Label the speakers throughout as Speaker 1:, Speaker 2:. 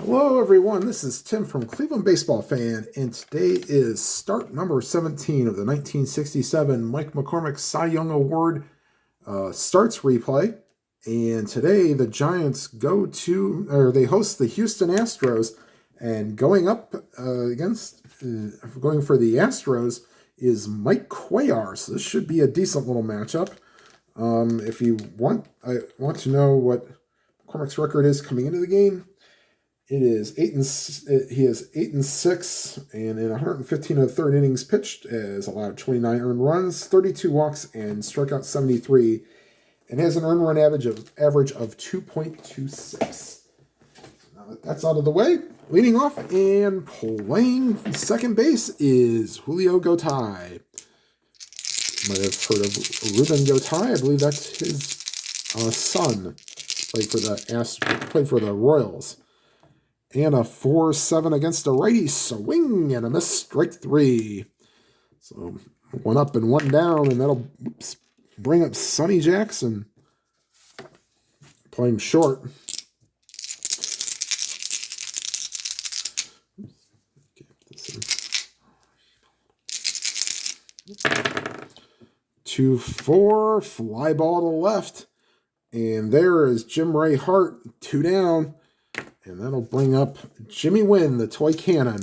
Speaker 1: Hello, everyone. This is Tim from Cleveland Baseball Fan, and today is start number 17 of the 1967 Mike McCormick Cy Young Award starts replay. And today the Giants they host the Houston Astros, and going up going for the Astros is Mike Cuellar. So this should be a decent little matchup. If you want to know what McCormick's record is coming into the game. He is 8-6, and in 115 of the third innings pitched, has allowed 29 earned runs, 32 walks, and struck out 73, and has an earned run average of 2.26. Now that that's out of the way, leading off and playing second base is Julio Gotay. You might have heard of Ruben Gotay. I believe that's his son. Played for the Royals. And a 4-7 against a righty. Swing and a miss, strike three. So one up and one down, and that'll bring up Sonny Jackson. Playing short. Two, 4, fly ball to left. And there is Jim Ray Hart, 2 down. And that'll bring up Jimmy Wynn, the toy cannon.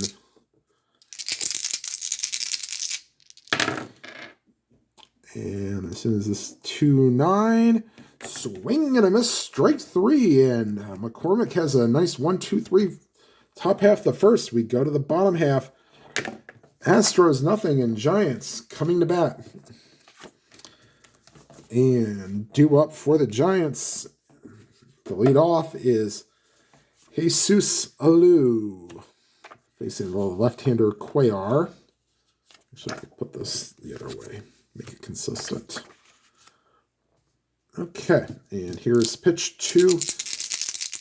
Speaker 1: And as soon as this 2-9, swing and a miss, strike 3. And McCormick has a nice 1-2-3 top half the first. We go to the bottom half. Astros nothing, and Giants coming to bat. And due up for the Giants, the lead off is Jesus Alou, facing the left-hander Cuellar. Actually, I could put this the other way, make it consistent. Okay, and here's pitch to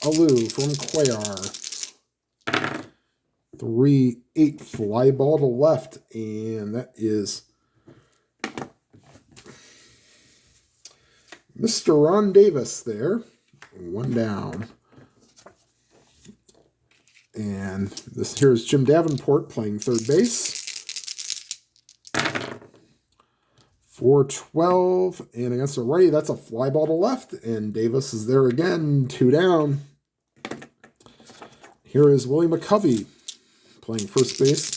Speaker 1: Alou from Cuellar. 3-8 fly ball to left, and that is Mr. Ron Davis there. 1 down. And here's Jim Davenport playing third base. 4-12, and against the righty, that's a fly ball to left, and Davis is there again, 2 down. Here is Willie McCovey playing first base.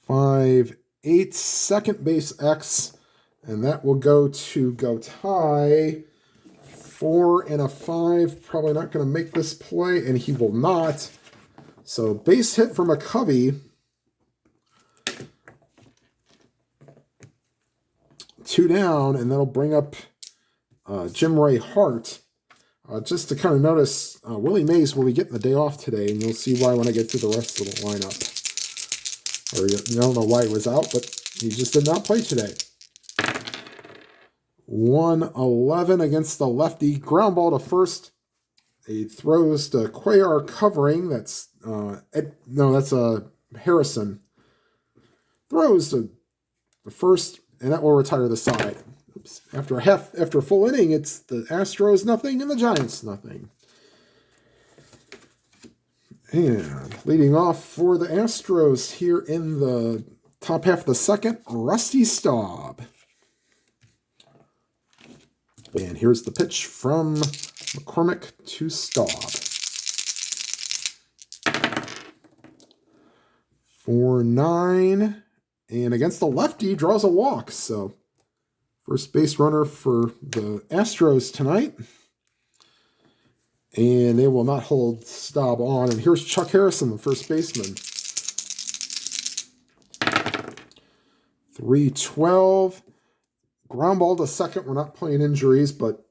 Speaker 1: 5-8, second base X, and that will go to Gotay. 4 and a 5, probably not going to make this play, and he will not. So base hit for McCovey. 2 down, and that'll bring up Jim Ray Hart. Just to kind of notice, Willie Mays will be getting the day off today, and you'll see why when I get through the rest of the lineup. Or you don't know why he was out, but he just did not play today. 1-11 against the lefty. Ground ball to first. He throws to Cuellar covering. That's Harrison. Throws to the first, and that will retire the side. Oops. After a full inning, it's the Astros nothing and the Giants nothing. And leading off for the Astros here in the top half of the second, Rusty Staub. And here's the pitch from McCormick to Staub. 4-9. And against the lefty, draws a walk. So first base runner for the Astros tonight. And they will not hold Staub on. And here's Chuck Harrison, the first baseman. 3-12. Ground ball to second. We're not playing injuries, but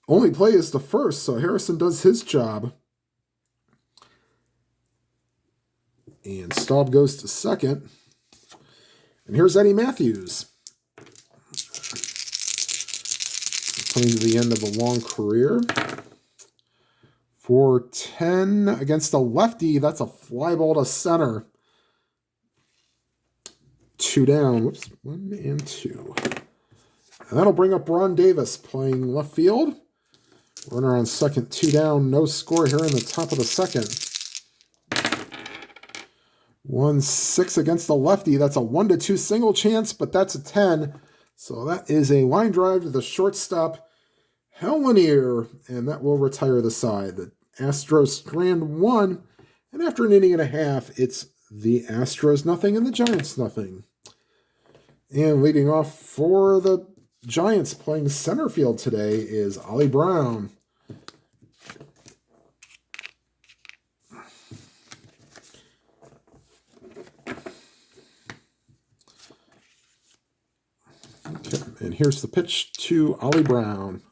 Speaker 1: only play is to first, so Harrison does his job. And Staub goes to second. And here's Eddie Matthews. Coming to the end of a long career. 4-10 against a lefty. That's a fly ball to center. 2 down. Whoops, 1 and 2. And that'll bring up Ron Davis playing left field. Runner on second, 2 down, no score here in the top of the second. 1-6 against the lefty. That's a 1-2 single chance, but that's a 10. So that is a line drive to the shortstop, Hal Lanier, and that will retire the side. The Astros strand 1, and after an inning and a half, it's the Astros nothing and the Giants nothing. And leading off for the Giants playing center field today is Ollie Brown. Okay, and here's the pitch to Ollie Brown.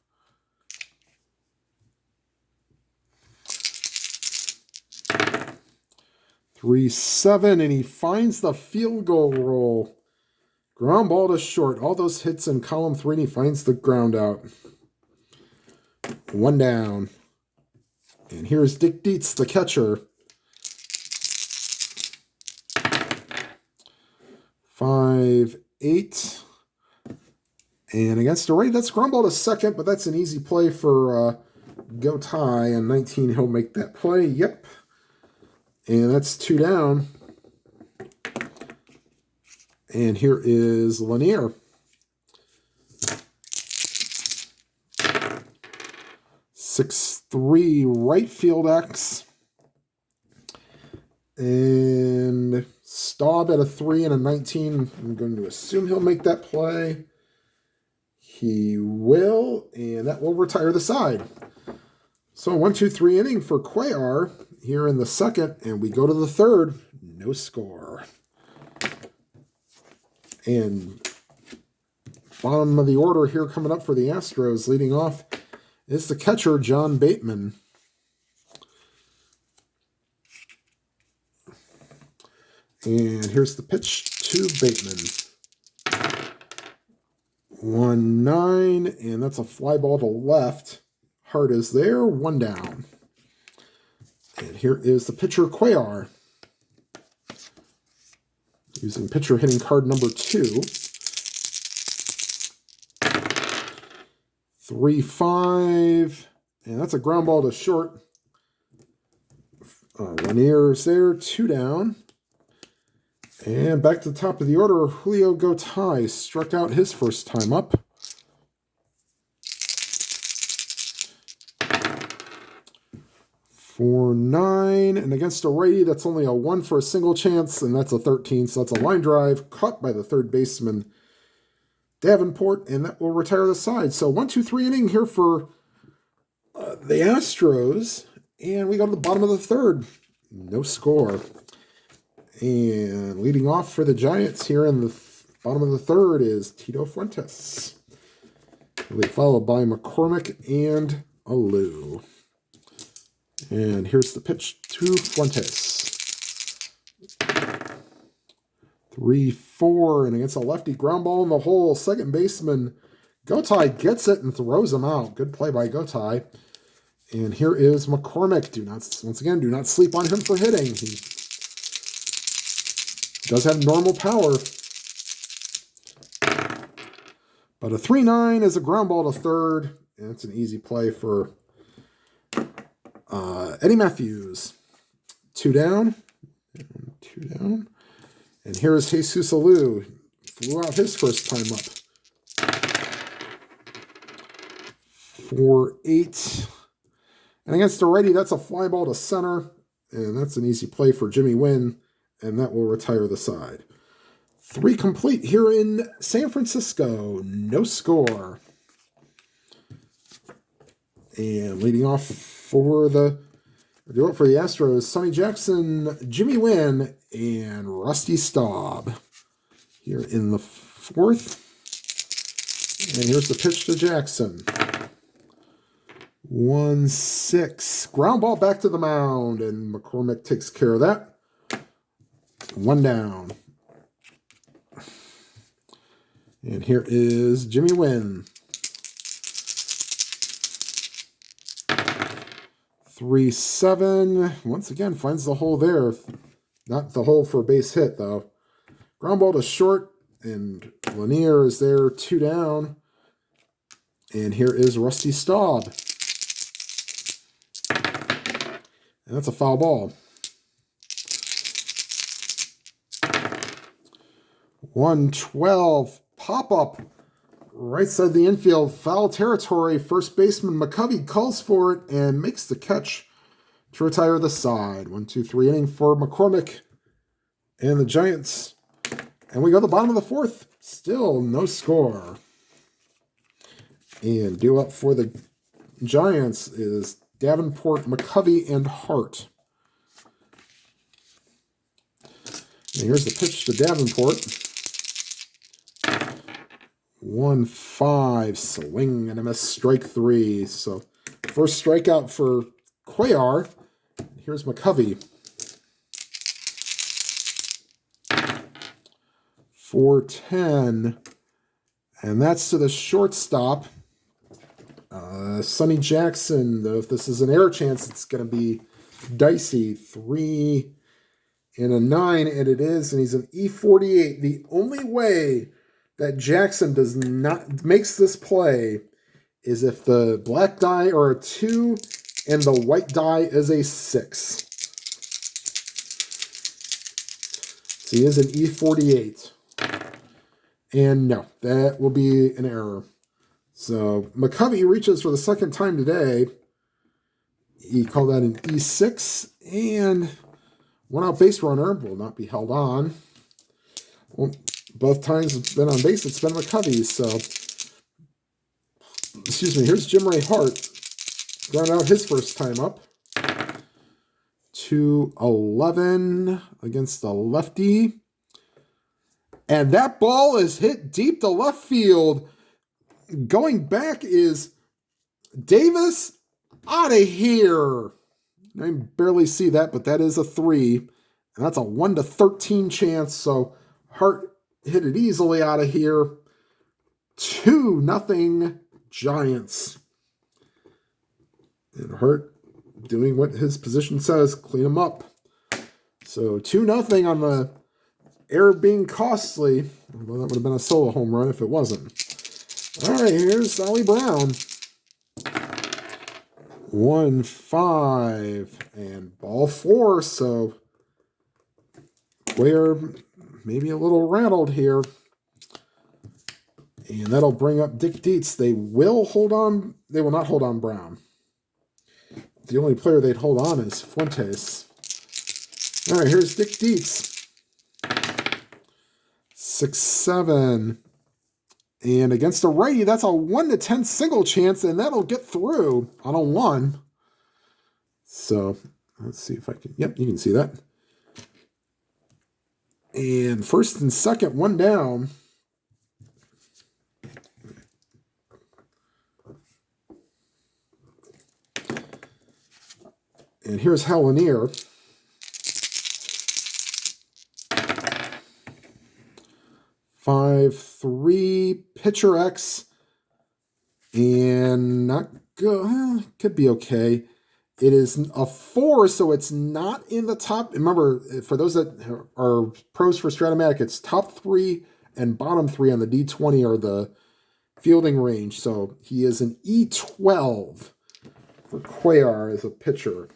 Speaker 1: .37, and he finds the field goal roll. Ground ball to short. All those hits in column 3, and he finds the ground out. 1 down. And here's Dick Dietz, the catcher. 5-8. And against the right, that's ground ball to second, but that's an easy play for Go Ty. And 19, he'll make that play. Yep. And that's 2 down. And here is Lanier. 6-3 right field X. And Staub at a 3 and a 19. I'm going to assume he'll make that play. He will, and that will retire the side. So 1-2-3 inning for Cuellar here in the second, and we go to the third. No score. And bottom of the order here coming up for the Astros, leading off is the catcher, John Bateman. And here's the pitch to Bateman. 1-9, and that's a fly ball to left. Hart is there, 1 down. And here is the pitcher, Cuellar. Using pitcher hitting card number 2. 3-5. And that's a ground ball to short. Lanier is there, 2 down. And back to the top of the order, Julio Gotay struck out his first time up. 4-9, and against a righty, that's only a 1 for a single chance, and that's a 13, so that's a line drive caught by the third baseman, Davenport, and that will retire the side. So 1-2-3 inning here for the Astros, and we go to the bottom of the third. No score. And leading off for the Giants here in the bottom of the third is Tito Fuentes. He'll be followed by McCormick and Alou. And here's the pitch to Fuentes. 3-4, and against a lefty, ground ball in the hole. Second baseman Gotay gets it and throws him out. Good play by Gotay. And here is McCormick. Do not sleep on him for hitting. He does have normal power. But a 3-9 is a ground ball to third, and it's an easy play for Eddie Matthews. 2 down. 2 down. And here is Jesus Alou. Flew out his first time up. 4-8. And against a righty, that's a fly ball to center. And that's an easy play for Jimmy Wynn. And that will retire the side. 3 complete here in San Francisco. No score. And leading off for the Astros, Sonny Jackson, Jimmy Wynn, and Rusty Staub here in the fourth. And here's the pitch to Jackson. 1-6. Ground ball back to the mound, and McCormick takes care of that. 1 down. And here is Jimmy Wynn. 3-7. Once again, finds the hole there. Not the hole for a base hit, though. Ground ball to short, and Lanier is there, 2 down. And here is Rusty Staub. And that's a foul ball. 112. Pop-up. Right side of the infield. Foul territory. First baseman McCovey calls for it and makes the catch to retire the side. 1-2-3 inning for McCormick and the Giants. And we go to the bottom of the fourth. Still no score. And due up for the Giants is Davenport, McCovey, and Hart. And here's the pitch to Davenport. 1-5, swing and a miss, strike 3. So first strikeout for Cuellar. Here's McCovey. 4-10. And that's to the shortstop. Sonny Jackson, if this is an air chance, it's going to be dicey. 3 and a 9, and it is, and he's an E48. The only way that Jackson makes this play is if the black die are a 2 and the white die is a 6. So he is an E48. And no, that will be an error. So McCovey reaches for the second time today. He called that an E6, and one out base runner will not be held on. Well, both times it's been on base, it's been McCovey. So, excuse me, here's Jim Ray Hart. Ground out his first time up. 2-11 against the lefty. And that ball is hit deep to left field. Going back is Davis out of here. I can barely see that, but that is a 3. And that's a 1-13 chance. So Hart hit it easily out of here. 2-0 Giants. And Hart doing what his position says, clean him up. So 2-0 on the error being costly. Well, that would have been a solo home run if it wasn't. All right, here's Ollie Brown. 1-5 and ball 4. So Cuellar maybe a little rattled here. And that'll bring up Dick Dietz. They will hold on. They will not hold on Brown. The only player they'd hold on is Fuentes. All right, here's Dick Dietz. 6-7. And against a righty, that's a 1-10 single chance, and that'll get through on a 1. So let's see if I can. Yep, you can see that. And first and second, 1 down. And here's Lanier. 5-3, pitcher X, and not good. Well, could be okay. It is a 4, so it's not in the top. Remember, for those that are pros for Stratomatic, it's top 3 and bottom 3 on the D20 are the fielding range. So he is an E12 for Cuellar as a pitcher.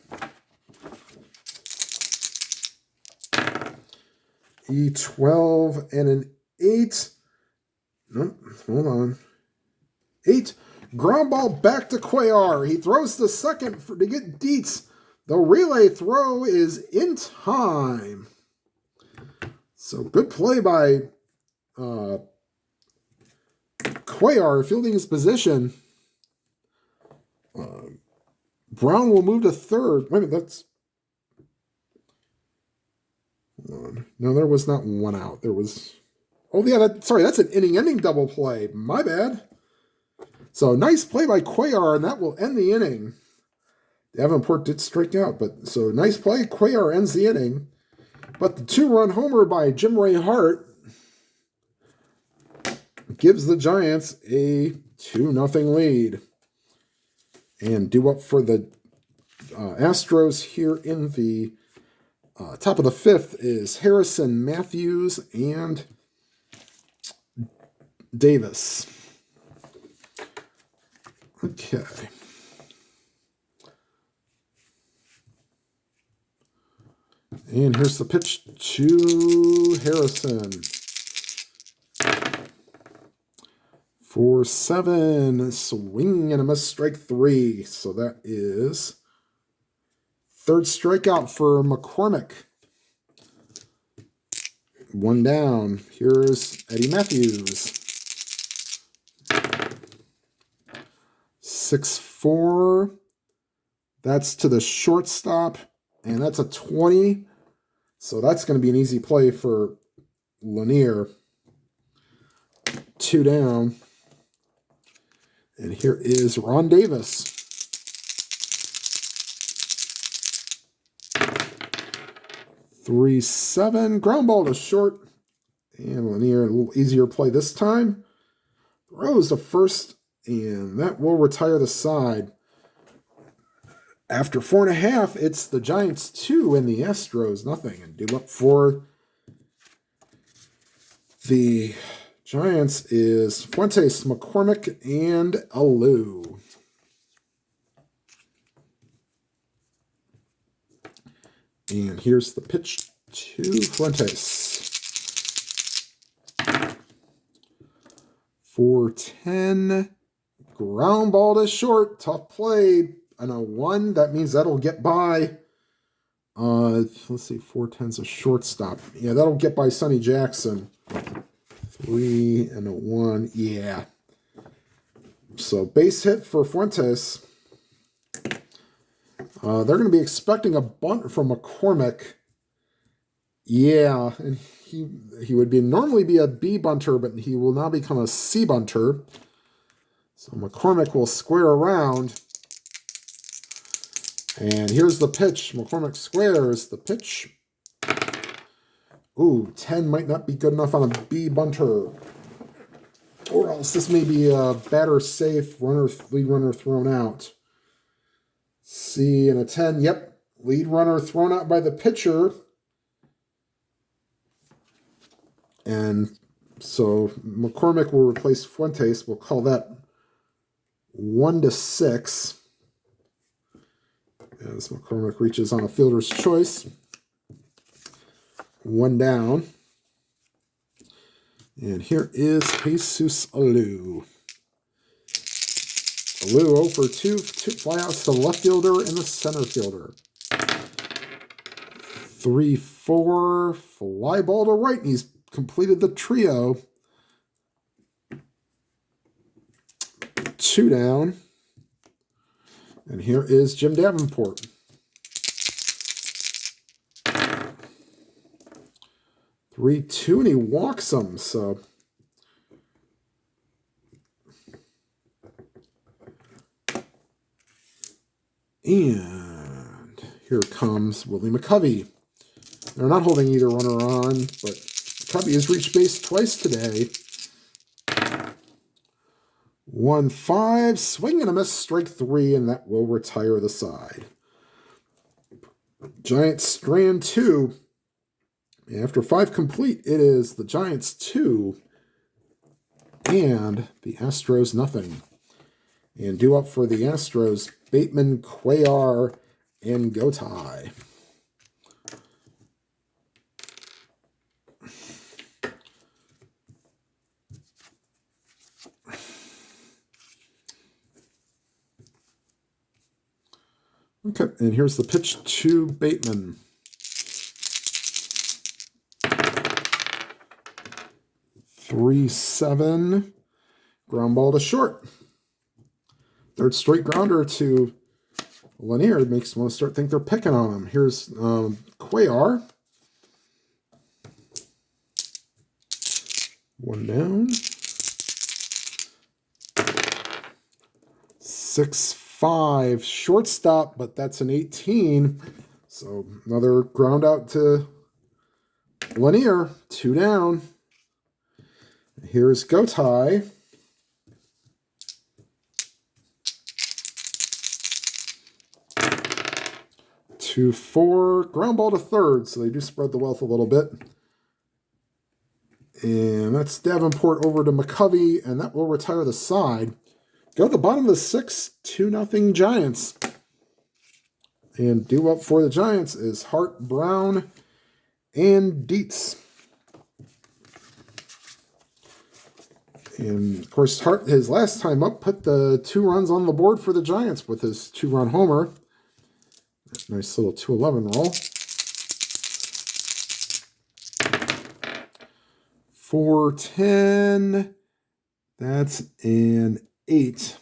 Speaker 1: E12 and an 8. Nope, hold on. 8. Ground ball back to Cuellar. He throws the second to get Dietz. The relay throw is in time. So good play by Cuellar fielding his position. Brown will move to third. Wait a minute, that's... No, there was not 1 out. There was... Oh, yeah, that's an inning-ending double play. My bad. So, nice play by Cuellar, and that will end the inning. Davenport did strike out, but so nice play. Cuellar ends the inning. But the 2-run homer by Jim Ray Hart gives the Giants a 2-0 lead. And due up for the Astros here in the top of the 5th is Harrison, Matthews, and Davis. Okay. And here's the pitch to Harrison. For 7, swing and a miss, strike 3. So that is third strikeout for McCormick. 1 down. Here's Eddie Matthews. 6-4. That's to the shortstop, and that's a 20. So that's going to be an easy play for Lanier. 2 down. And here is Ron Davis. 3-7. Ground ball to short. And Lanier, a little easier play this time. Throws to first, and that will retire the side. After 4.5, it's the Giants 2 and the Astros nothing. And due up for the Giants is Fuentes, McCormick, and Alou. And here's the pitch to Fuentes. 4-10. Ground ball to short. Tough play. And a 1. That means that'll get by. Let's see. 4-10's a shortstop. Yeah, that'll get by Sonny Jackson. 3 and a 1. Yeah. So base hit for Fuentes. They're going to be expecting a bunt from McCormick. Yeah, and he would normally be a B bunter, but he will now become a C bunter. So McCormick will square around. And here's the pitch. McCormick squares the pitch. Ooh, 10 might not be good enough on a B bunter. Or else this may be a batter safe, lead runner thrown out. C and a 10. Yep, lead runner thrown out by the pitcher. And so McCormick will replace Fuentes. We'll call that 1-6. As McCormick reaches on a fielder's choice. 1 down. And here is Jesus Alou. Alou 0 for 2 flyouts to the left fielder and the center fielder. 3-4, fly ball to right, and he's completed the trio. 2 down. And here is Jim Davenport. 3-2, and he walks him, so. And here comes Willie McCovey. They're not holding either runner on, but McCovey has reached base twice today. 1-5, swing and a miss, strike 3, and that will retire the side. Giants strand 2. After 5 complete, it is the Giants 2 and the Astros nothing. And due up for the Astros, Bateman, Cuellar, and Gotay. Okay, and here's the pitch to Bateman. 3-7, ground ball to short. Third straight grounder to Lanier. Makes one start think they're picking on him. Here's Cuellar. 1 down. 6-5, shortstop, but that's an 18. So another ground out to Lanier. 2 down. Here's Gotay. 2-4, ground ball to third, so they do spread the wealth a little bit. And that's Davenport over to McCovey, and that will retire the side. Go to the bottom of the 6th, 2-0 Giants. And due up for the Giants is Hart, Brown, and Dietz. And, of course, Hart, his last time up, put the 2 runs on the board for the Giants with his 2-run homer. Nice little 211 roll. 410. That's an 8.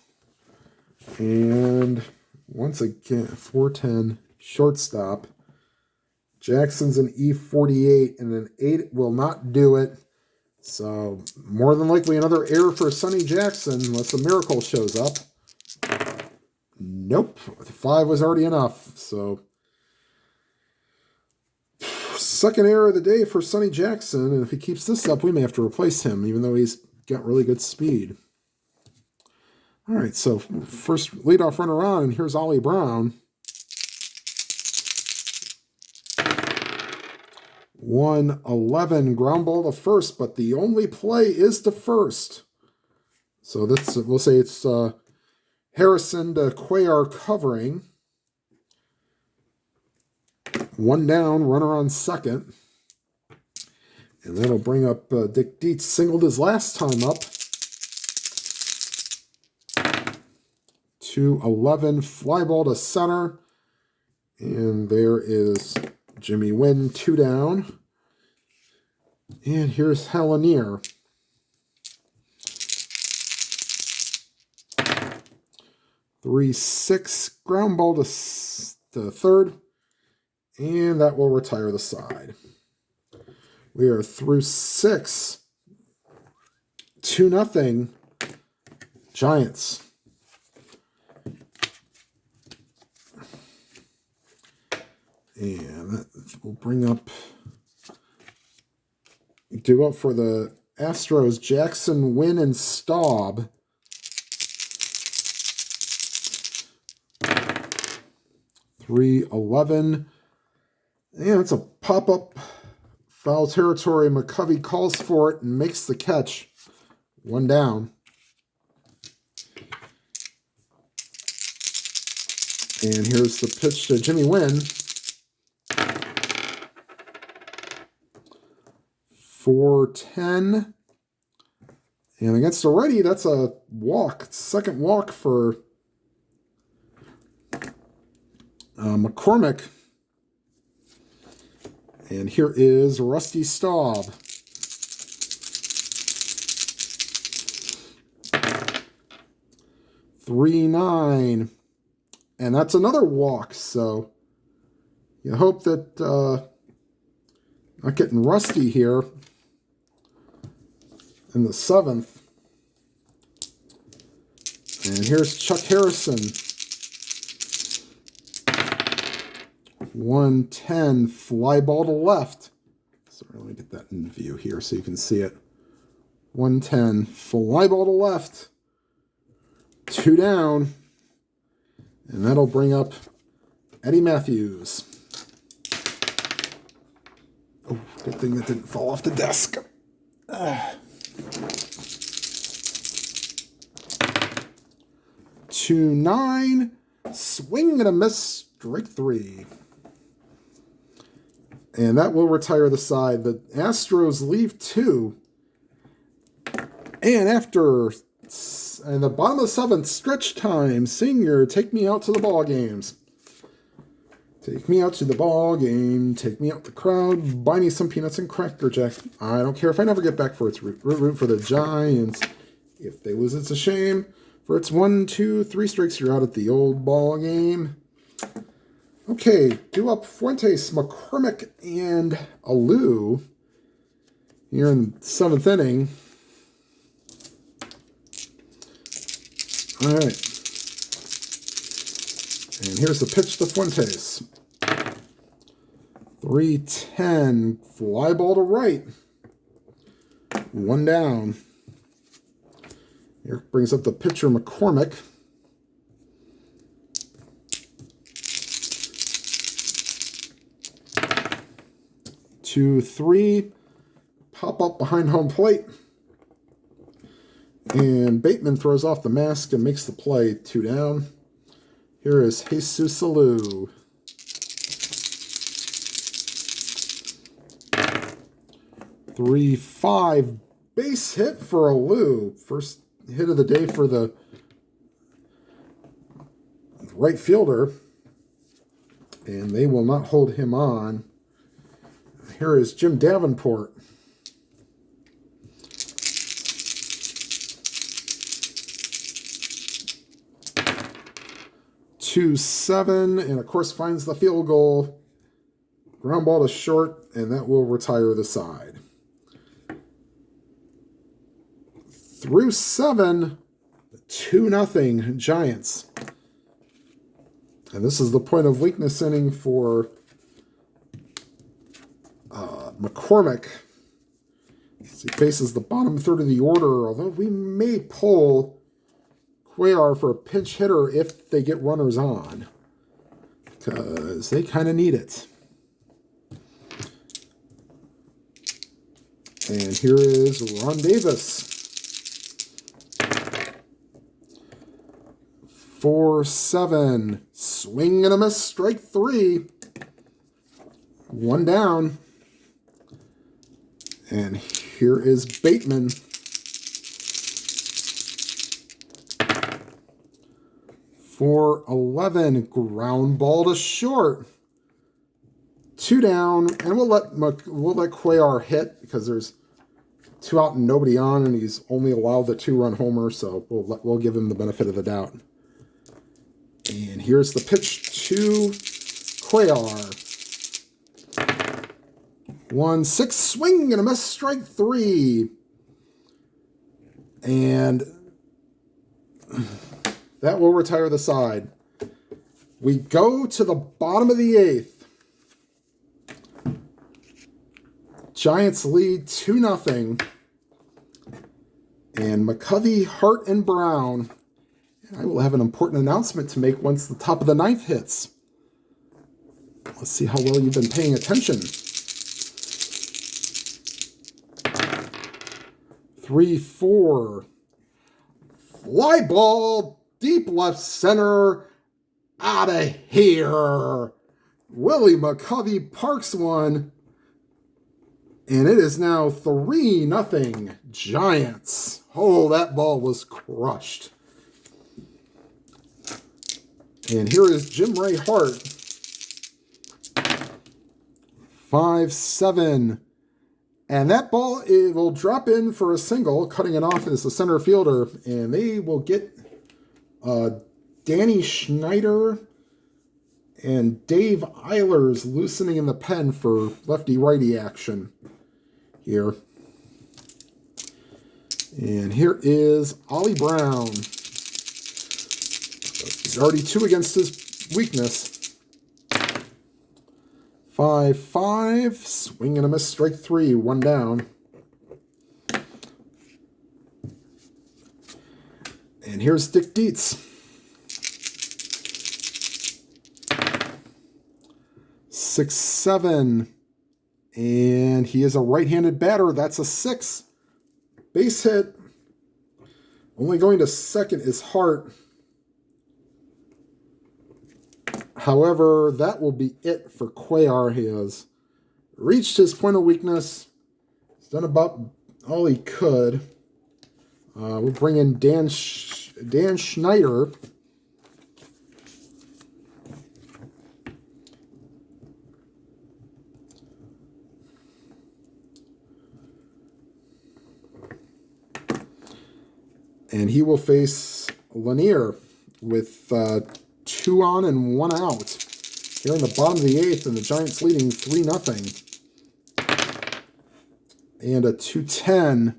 Speaker 1: And once again, 410 shortstop. Jackson's an E48, and an 8 will not do it. So, more than likely another error for Sonny Jackson, unless a miracle shows up. Nope. 5 was already enough. So, second error of the day for Sonny Jackson, and if he keeps this up, we may have to replace him, even though he's got really good speed. All right, so first leadoff runner on, and here's Ollie Brown. 111 ground ball to first, but the only play is to first. So that's, we'll say it's Harrison to Cuellar covering. 1 down, runner on second. And that'll bring up Dick Dietz, singled his last time up. 211 fly ball to center. And there is Jimmy Wynn, 2 down. And here's Helenier. 3-6 ground ball to third. And that will retire the side. We are through 6. 2-0 Giants. And that will bring up, due up for the Astros, Jackson, Wynn, and Staub. .311. And it's a pop-up foul territory. McCovey calls for it and makes the catch. 1 down. And here's the pitch to Jimmy Wynn. 410. And against a righty, that's a walk. Second walk for McCormick. And here is Rusty Staub. 3-9. And that's another walk, so you hope that not getting rusty here in the 7th. And here's Chuck Harrison. 110 fly ball to left. So let me get that in view here so you can see it. 110 fly ball to left. 2 down. And that'll bring up Eddie Matthews. Oh, good thing that didn't fall off the desk. 2-9. Swing and a miss. Strike 3. And that will retire the side. The Astros leave 2. And after in the bottom of the 7th, stretch time. Senior, take me out to the ball games. Take me out to the ball game. Take me out the crowd. Buy me some peanuts and Cracker Jack. I don't care if I never get back for its root for the Giants. If they lose, it's a shame. For its 1, 2, 3 strikes, you're out at the old ball game. Okay, due up Fuentes, McCormick, and Alou here in the 7th inning. All right. And here's the pitch to Fuentes. 3-10, fly ball to right. 1 down. Here brings up the pitcher, McCormick. 2-3, pop up behind home plate. And Bateman throws off the mask and makes the play. 2 down. Here is Jesus Alou. 3-5 base hit for Alou. First hit of the day for the right fielder. And they will not hold him on. Here is Jim Davenport. .27, and of course finds the field goal. Ground ball to short, and that will retire the side. Through 7, 2-0 Giants. And this is the point of weakness inning for McCormick. As he faces the bottom third of the order, although we may pull Cuellar for a pinch hitter if they get runners on, because they kind of need it. And here is Ron Davis. 4-7. Swing and a miss. Strike 3. 1 down. And here is Bateman. 4-11. Ground ball to short. 2 down. And we'll let Cuellar hit because there's 2 out and nobody on, and he's only allowed the 2-run homer, so we'll give him the benefit of the doubt. And here's the pitch to Cuellar. 1-6, swing and a miss, strike 3. And that will retire the side. We go to the bottom of the 8th. Giants lead 2-0. And McCovey, Hart, and Brown. And I will have an important announcement to make once the top of the 9th hits. Let's see how well you've been paying attention. 3-4. Fly ball, deep left center. Out of here. Willie McCovey parks one. And it is now 3-0 Giants. Oh, that ball was crushed. And here is Jim Ray Hart. 5-7. And that ball, it will drop in for a single, cutting it off as the center fielder. And they will get Danny Schneider and Dave Eilers loosening in the pen for lefty-righty action here. And here is Ollie Brown. He's already 2 against his weakness. 5-5. Swing and a miss. Strike 3. 1 down. And here's Dick Dietz. 6-7. And he is a right-handed batter. That's a 6. Base hit. Only going to second is Hart. However, that will be it for Cuellar. He has reached his point of weakness. He's done about all he could. We'll bring in Dan Schneider. And he will face Lanier with 2 on and 1 out. Here in the bottom of the 8th, and the Giants leading 3-0. And a 2-10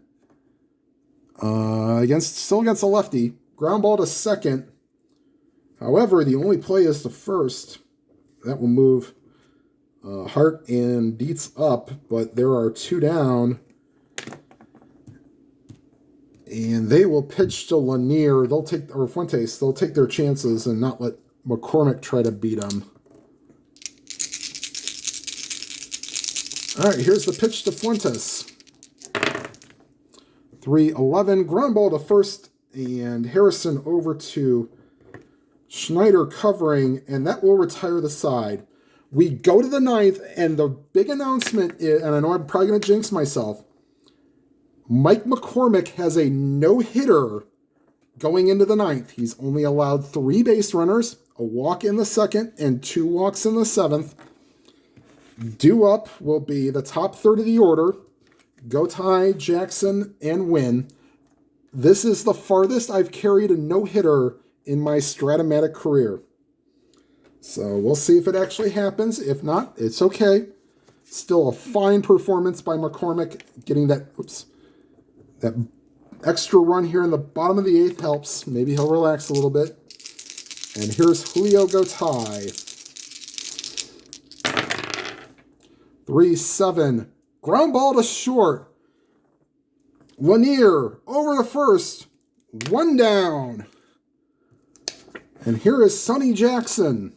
Speaker 1: still against a lefty. Ground ball to second. However, the only play is to first. That will move Hart and Dietz up, but there are 2 down. And they will pitch to Lanier. Fuentes. They'll take their chances and not let McCormick try to beat them. All right, here's the pitch to Fuentes. 3-11. Ground ball to first. And Harrison over to Schneider covering. And that will retire the side. We go to the 9th. And the big announcement is, and I know I'm probably going to jinx myself, Mike McCormick has a no-hitter going into the ninth. He's only allowed 3 base runners, a walk in the second, and 2 walks in the seventh. Due up will be the top third of the order. Gotye, Jackson, and Wynn. This is the farthest I've carried a no-hitter in my Stratomatic career. So we'll see if it actually happens. If not, it's okay. Still a fine performance by McCormick. Getting that extra run here in the bottom of the 8th helps. Maybe he'll relax a little bit. And here's Julio Gotye. 3-7. Ground ball to short. Lanier over the first. 1 down. And here is Sonny Jackson.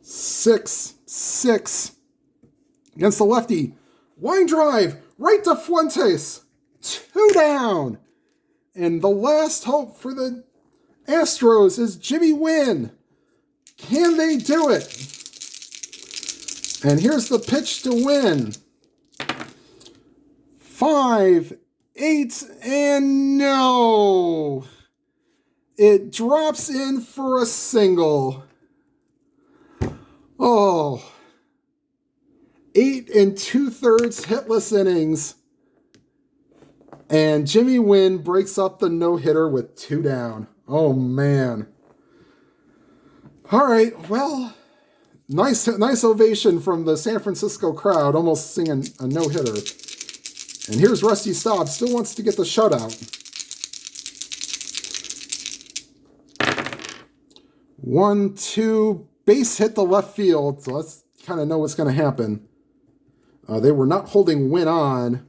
Speaker 1: 6-6 against the lefty. Line drive right to Fuentes. 2 down. And the last hope for the Astros is Jimmy Wynn. Can they do it? And here's the pitch to Wynn. 5, 8, and no. It drops in for a single. Oh. 8 2/3 hitless innings. And Jimmy Wynn breaks up the no-hitter with 2 down. Oh, man. All right, well, nice ovation from the San Francisco crowd, almost singing a no-hitter. And here's Rusty Staub, still wants to get the shutout. 1-2, base hit the left field, so let's kind of know what's going to happen. They were not holding Wynn on.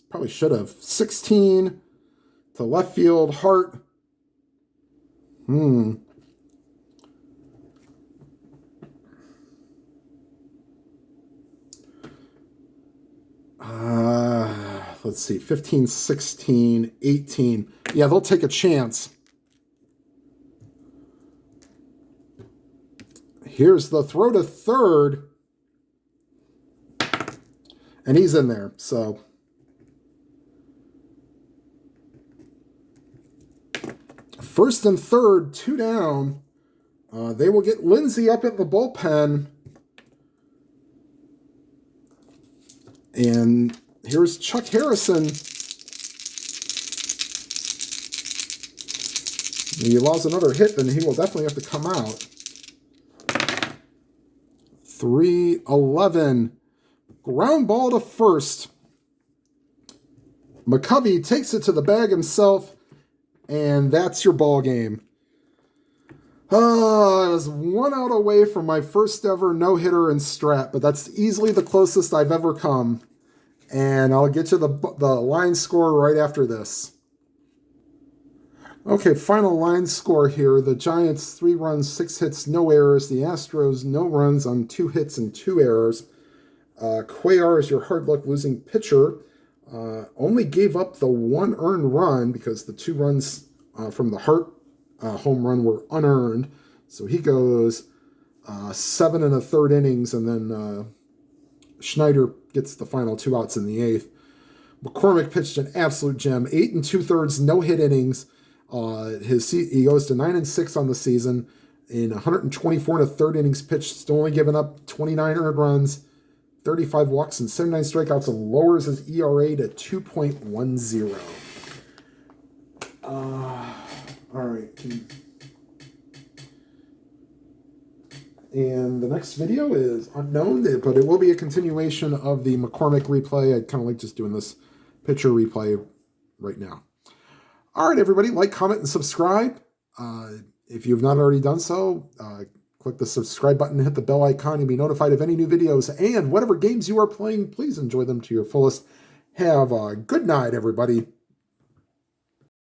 Speaker 1: Probably should have. 16 to left field, Hart. Let's see, 15, 16, 18. Yeah, they'll take a chance. Here's the throw to third. And he's in there, so. First and third, 2 down. They will get Lindsay up at the bullpen. And here's Chuck Harrison. He allows another hit, then he will definitely have to come out. 3-11. Ground ball to first. McCovey takes it to the bag himself, and that's your ball game. I was 1 out away from my first ever no-hitter in Strat, but that's easily the closest I've ever come. And I'll get you the line score right after this. Okay, final line score here. The Giants, 3 runs, 6 hits, no errors. The Astros, no runs on 2 hits and 2 errors. Cuellar is your hard luck losing pitcher. Only gave up the 1 earned run because the 2 runs from the Hart home run were unearned. So he goes 7 1/3 innings, and then Schneider gets the final 2 outs in the 8th. McCormick pitched an absolute gem. 8 2/3 no-hit innings. He goes to 9-6 on the season in 124 1/3 innings pitched. Still only giving up 29 earned runs, 35 walks, and 79 strikeouts, and lowers his ERA to 2.10. All right. And the next video is unknown, but it will be a continuation of the McCormick replay. I kind of like just doing this pitcher replay right now. All right, everybody, like, comment, and subscribe. If you've not already done so, click the subscribe button, hit the bell icon, and be notified of any new videos. And whatever games you are playing, please enjoy them to your fullest. Have a good night, everybody.